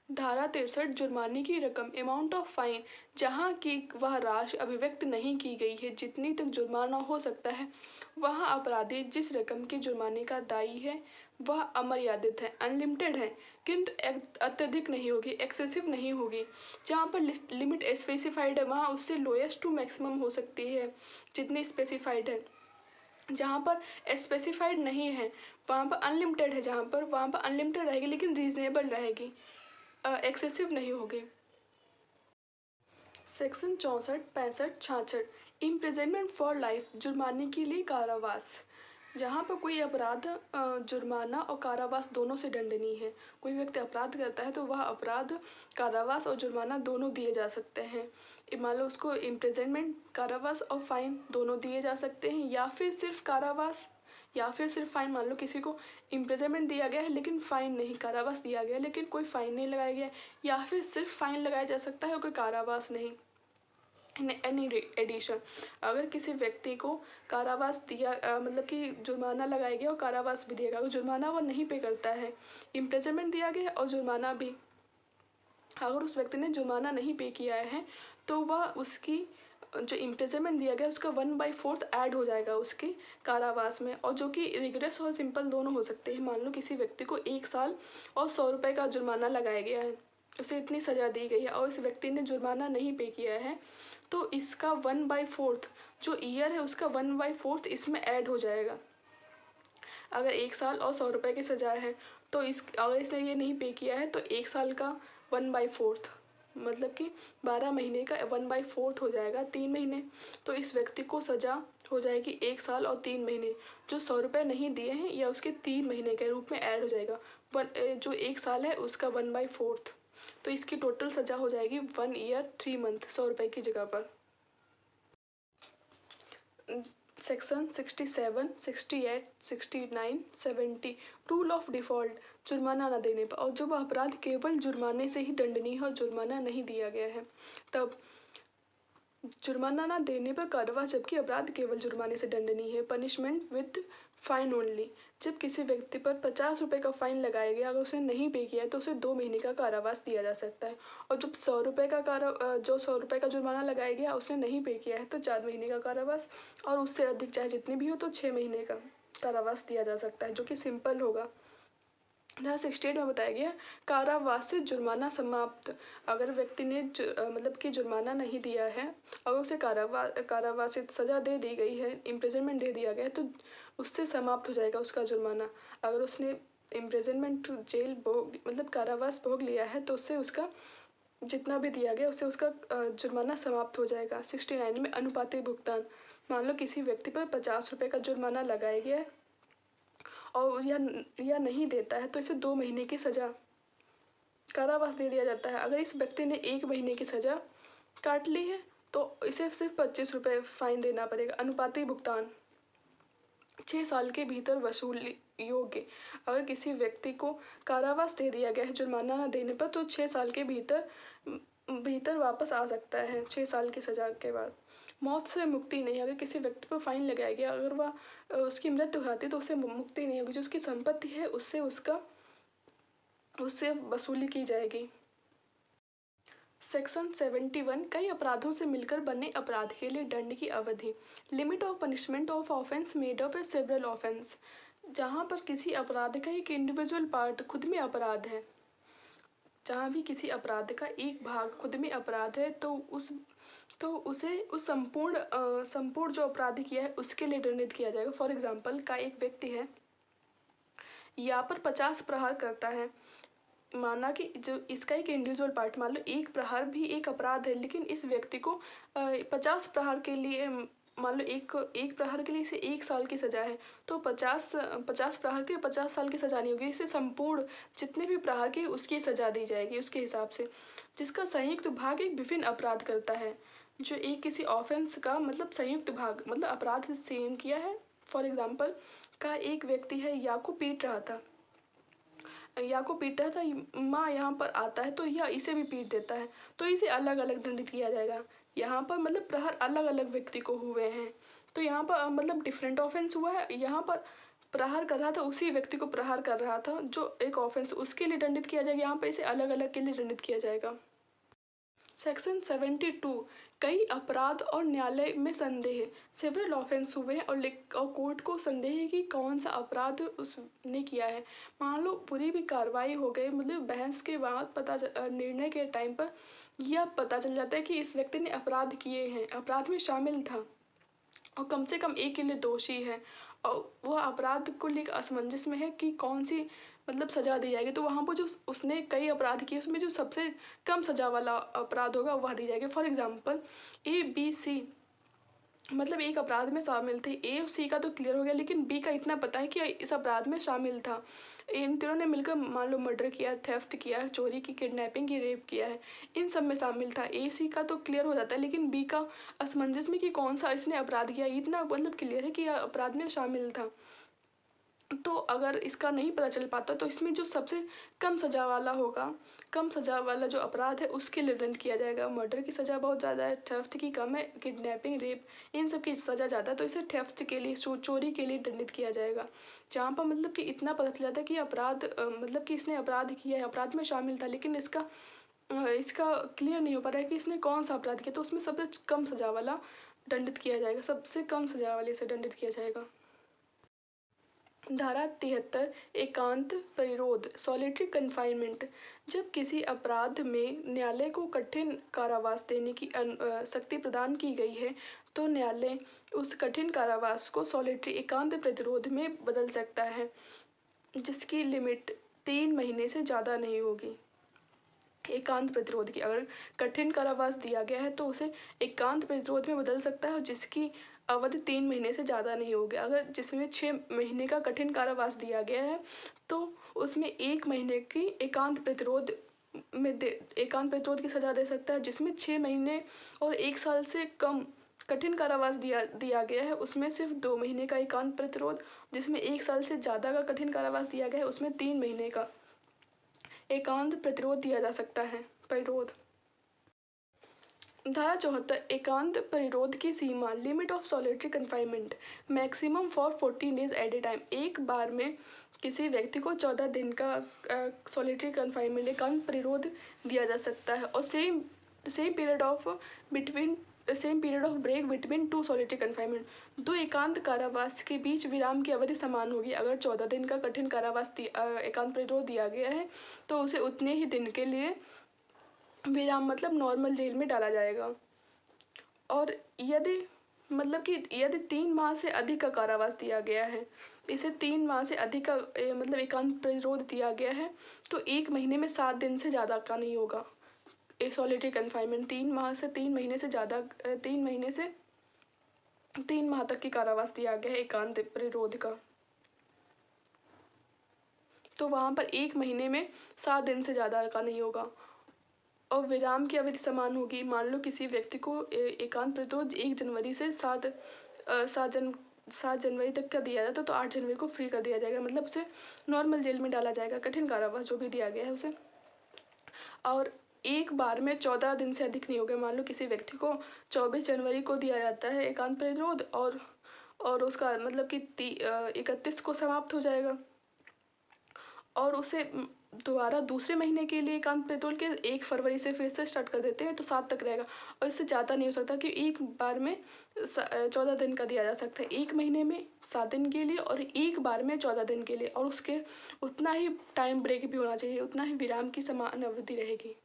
धारा 63 जुर्माने की रकम अमाउंट ऑफ फाइन, जहाँ की वह राशि अभिव्यक्त नहीं की गई है, जितनी तक जुर्माना हो सकता है वहाँ अपराधी जिस रकम के जुर्माने का दायी है वह अमर्यादित है, अनलिमिटेड है, किंतु अत्यधिक नहीं होगी, एक्सेसिव नहीं होगी। जहाँ पर लिमिट स्पेसिफाइड है वहाँ उससे लोएस्ट टू मैक्सिमम हो सकती है जितनी स्पेसिफाइड है। जहाँ पर स्पेसिफाइड नहीं है वहाँ पर अनलिमिटेड है, जहाँ पर वहाँ पर अनलिमिटेड रहेगी लेकिन रीजनेबल रहेगी, एक्सेसिव नहीं होगी। सेक्शन 64, 65, 66 इम्प्रिजनमेंट फॉर लाइफ, जुर्माने के लिए कारावास। जहाँ पर कोई अपराध जुर्माना और कारावास दोनों से दंडनीय है। कोई व्यक्ति अपराध करता है तो वह अपराध कारावास और जुर्माना दोनों दिए जा सकते हैं। मान लो उसको इम्प्रिजनमेंट, कारावास और फाइन दोनों दिए जा सकते हैं, या फिर सिर्फ कारावास या फिर सिर्फ फाइन। मान लो किसी को इम्प्रिजनमेंट दिया गया है लेकिन फाइन नहीं, कारावास दिया गया है लेकिन कोई फाइन नहीं लगाया गया, या फिर सिर्फ फाइन लगाया जा सकता है और कोई कारावास नहीं। एनी एडिशन, अगर किसी व्यक्ति को कारावास दिया मतलब कि जुर्माना लगाया गया और कारावास भी दिया गया, अगर जुर्माना वो नहीं पे करता है, इम्प्रिजनमेंट दिया गया और जुर्माना भी, अगर उस व्यक्ति ने जुर्माना नहीं पे किया है तो वह उसकी जो इम्प्रिजनमेंट दिया गया उसका 1/4 ऐड हो जाएगा उसके कारावास में, और जो कि रिगरस और सिंपल दोनों हो सकते हैं। मान लो किसी व्यक्ति को 1 साल और 100 रुपये का जुर्माना लगाया गया है, उसे इतनी सज़ा दी गई है और इस व्यक्ति ने जुर्माना नहीं पे किया है, तो इसका 1/4 जो ईयर है उसका 1/4 इसमें ऐड हो जाएगा। अगर 1 साल और 100 रुपये की सज़ा है तो अगर इसने ये नहीं पे किया है तो 1 साल का 1/4 मतलब कि 12 महीने का 1/4 हो जाएगा, 3 महीने। तो इस व्यक्ति को सज़ा हो जाएगी 1 साल और 3 महीने। जो 100 रुपये नहीं दिए हैं या उसके 3 महीने के रूप में ऐड हो जाएगा। जो 1 साल है उसका 1/4, तो इसकी टोटल सज़ा हो जाएगी 1 ईयर 3 मंथ 100 रुपये की जगह पर। सेक्शन 67, 68, 69, 70 रूल ऑफ डिफ़ॉल्ट, जुर्माना न देने पर, और जब अपराध केवल जुर्माने से ही दंडनीय हो, जुर्माना नहीं दिया गया है तब जुर्माना न देने पर कार्रवाई, जबकि अपराध केवल जुर्माने से दंडनीय है, पनिशमेंट विद फाइन ओनली। जब किसी व्यक्ति पर 50 रुपये का फाइन लगाया गया, अगर उसने नहीं पे किया है तो उसे 2 महीने का कारावास दिया जा सकता है, और जब 100 रुपये का जो 100 रुपये का जुर्माना लगाया गया उसने नहीं पे किया है तो 4 महीने का कारावास, और उससे अधिक चाहे जितनी भी हो तो 6 महीने का कारावास दिया जा सकता है, जो कि सिंपल होगा। धारा 68 में बताया गया कारावास से जुर्माना समाप्त, अगर व्यक्ति ने मतलब कि जुर्माना नहीं दिया है, अगर उसे कारावास से सज़ा दे दी गई है, इम्प्रिजनमेंट दे दिया गया है तो उससे समाप्त हो जाएगा उसका जुर्माना। अगर उसने इम्प्रिजनमेंट जेल मतलब कारावास भोग लिया है तो उससे उसका जितना भी दिया गया उससे उसका जुर्माना समाप्त हो जाएगा। 69 में अनुपातिक भुगतान, मान लो किसी व्यक्ति पर 50 रुपये का जुर्माना लगाया गया है और या नहीं देता है तो इसे 2 महीने की सज़ा कारावास दे दिया जाता है। अगर इस व्यक्ति ने 1 महीने की सज़ा काट ली है तो इसे सिर्फ 25 रुपये फाइन देना पड़ेगा। अनुपातिक भुगतान 6 साल के भीतर वसूल योग्य, अगर किसी व्यक्ति को कारावास दे दिया गया है जुर्माना न देने पर तो 6 साल के भीतर वापस आ सकता है 6 साल की सज़ा के बाद। मौत से मुक्ति नहीं, अगर किसी व्यक्ति पर फाइन लगाया गया, अगर वह उसकी मृत्यु होती तो उससे मुक्ति नहीं होगी, जो उसकी संपत्ति है उससे वसूली की जाएगी। सेक्शन 71 कई अपराधों से मिलकर बने अपराध के लिए दंड की अवधि, limit of punishment of offence made of A several offence, जहाँ पर किसी अपराध का एक इंडिविजुअल पार्ट खुद में अपराध है, जहाँ भी किसी अपराध का एक भाग खुद में अपराध है तो उसे उस संपूर्ण जो अपराधी किया है उसके लिए दंडित किया जाएगा। फॉर एग्जाम्पल का एक व्यक्ति है यहाँ पर 50 प्रहार करता है, माना कि जो इसका एक इंडिविजुअल पार्ट, मान लो एक प्रहार भी एक अपराध है, लेकिन इस व्यक्ति को 50 प्रहार के लिए, मान लो एक प्रहार के लिए इसे 1 साल की सज़ा है तो 50 प्रहार के लिए 50 साल की सज़ा नहीं होगी, इसे संपूर्ण जितने भी प्रहार की उसकी सज़ा दी जाएगी उसके हिसाब से, जिसका संयुक्त भाग एक विभिन्न अपराध करता है। जो एक किसी ऑफेंस का मतलब संयुक्त भाग मतलब अपराध सेम किया है। फॉर एग्जाम्पल का एक व्यक्ति है या को पीट रहा था, माँ यहाँ पर आता है तो यह इसे भी पीट देता है तो इसे अलग अलग दंडित किया जाएगा। यहाँ पर मतलब प्रहार अलग अलग व्यक्ति को हुए हैं तो यहाँ पर मतलब डिफरेंट ऑफेंस हुआ है, यहाँ पर प्रहार कर रहा था उसी व्यक्ति को प्रहार कर रहा था जो एक ऑफेंस, उसके लिए दंडित किया जाएगा। यहाँ पे इसे अलग अलग के लिए दंडित किया जाएगा। सेक्शन 72, कई अपराध और न्यायालय में संदेह। सेवरल ऑफेंस हुए हैं और कोर्ट को संदेह है कि कौन सा अपराध उसने किया है। मान लो पूरी भी कार्रवाई हो गई, मतलब बहस के बाद निर्णय के टाइम पर यह पता चल जाता है कि इस व्यक्ति ने अपराध किए हैं, अपराध में शामिल था और कम से कम एक के लिए दोषी है और वह अपराध को लेकर असमंजस में है कि कौन सी मतलब सजा दी जाएगी। तो वहाँ पर जो उसने कई अपराध किए उसमें जो सबसे कम सजा वाला अपराध होगा वह दी जाएगी। फॉर एग्जाम्पल ABC मतलब एक अपराध में शामिल थे। ए और सी का तो क्लियर हो गया, लेकिन बी का इतना पता है कि इस अपराध में शामिल था। इन तीनों ने मिलकर मान लो मर्डर किया, थेफ्ट किया, चोरी की, किडनैपिंग की, रेप किया है, इन सब में शामिल था। ए सी का तो क्लियर हो जाता है, लेकिन बी का असमंजस में कि कौन सा इसने अपराध किया, इतना मतलब क्लियर है कि यह अपराध में शामिल था। तो अगर इसका नहीं पता चल पाता तो इसमें जो सबसे कम सजा वाला होगा, कम सजा वाला जो अपराध है उसके लिए दंड किया जाएगा। मर्डर की सज़ा बहुत ज़्यादा है, थेफ्ट की कम है, किडनैपिंग, रेप इन सब की सज़ा ज़्यादा है, तो इसे थेफ्ट के लिए, चोरी के लिए दंडित किया जाएगा। जहाँ पर मतलब कि इतना पता चल जाता है कि अपराध मतलब कि इसने अपराध किया है, अपराध में शामिल था, लेकिन इसका क्लियर नहीं हो पा रहा है कि इसने कौन सा अपराध किया, तो उसमें सबसे कम सजा वाला दंडित किया जाएगा, सबसे कम सजा वाले से दंडित किया जाएगा। धारा 73, एकांत परिरोध, सॉलिटरी कन्फाइनमेंट। जब किसी अपराध में न्यायालय को कठिन कारावास देने की शक्ति प्रदान की गई है तो न्यायालय उस कठिन कारावास को सॉलिटरी एकांत प्रतिरोध में बदल सकता है, जिसकी लिमिट 3 महीने से ज़्यादा नहीं होगी। एकांत प्रतिरोध की अगर कठिन कारावास दिया गया है तो उसे एकांत प्रतिरोध में बदल सकता है और जिसकी अवधि 3 महीने से ज़्यादा नहीं होगी। अगर जिसमें 6 महीने का कठिन कारावास दिया गया है तो उसमें 1 महीने की एकांत प्रतिरोध एकांत प्रतिरोध की सज़ा दे सकता है। जिसमें 6 महीने और 1 साल से कम कठिन कारावास दिया गया है उसमें सिर्फ 2 महीने का एकांत प्रतिरोध, जिसमें 1 साल से ज़्यादा का कठिन कारावास दिया गया है उसमें 3 महीने का एकांत प्रतिरोध दिया जा सकता है। परिरोध। धारा 74, एकांत परिरोध की सीमा, limit of solitary confinement, maximum for 14 days at a time. एक बार में किसी व्यक्ति को 14 दिन का सॉलिटरी कन्फाइनमेंट एकांत परिरोध दिया जा सकता है और same period of break between 2 solitary confinement. 2 एकांत कारावास के बीच विराम की अवधि समान होगी। अगर 14 दिन का कठिन कारावास एकांत परिरोध दिया गया है तो उसे उतने ही दिन के लिए विराम मतलब नॉर्मल जेल में डाला जाएगा। और यदि 3 माह से अधिक का कारावास दिया गया है, इसे 3 माह से अधिक का मतलब एकांत प्रतिरोध दिया गया है तो 1 महीने में 7 दिन से ज़्यादा का नहीं होगा। सॉलिटरी कन्फाइनमेंट 3 माह से 3 महीने से ज़्यादा 3 महीने से 3 माह तक की कारावास दिया गया है एकांत प्रतिरोध का, तो वहाँ पर 1 महीने में 7 दिन से ज़्यादा का नहीं होगा और विराम की अवधि समान होगी। मान लो किसी व्यक्ति को एकांत प्रतिरोध 1 जनवरी से 7 जनवरी तक का दिया जाता तो 8 जनवरी को फ्री कर दिया जाएगा, मतलब उसे नॉर्मल जेल में डाला जाएगा, कठिन कारावास जो भी दिया गया है उसे। और एक बार में 14 दिन से अधिक नहीं हो गए। मान लो किसी व्यक्ति को 24 जनवरी को दिया जाता है एकांत प्रतिरोध और उसका मतलब कि 31 को समाप्त हो जाएगा और उसे दोबारा दूसरे महीने के लिए एकांत प्रतिरोध के 1 फरवरी से फिर से स्टार्ट कर देते हैं तो 7 तक रहेगा और इससे ज़्यादा नहीं हो सकता कि एक बार में 14 दिन का दिया जा सकता है, 1 महीने में 7 दिन के लिए और एक बार में 14 दिन के लिए, और उसके उतना ही टाइम ब्रेक भी होना चाहिए, उतना ही विराम की समान अवधि रहेगी।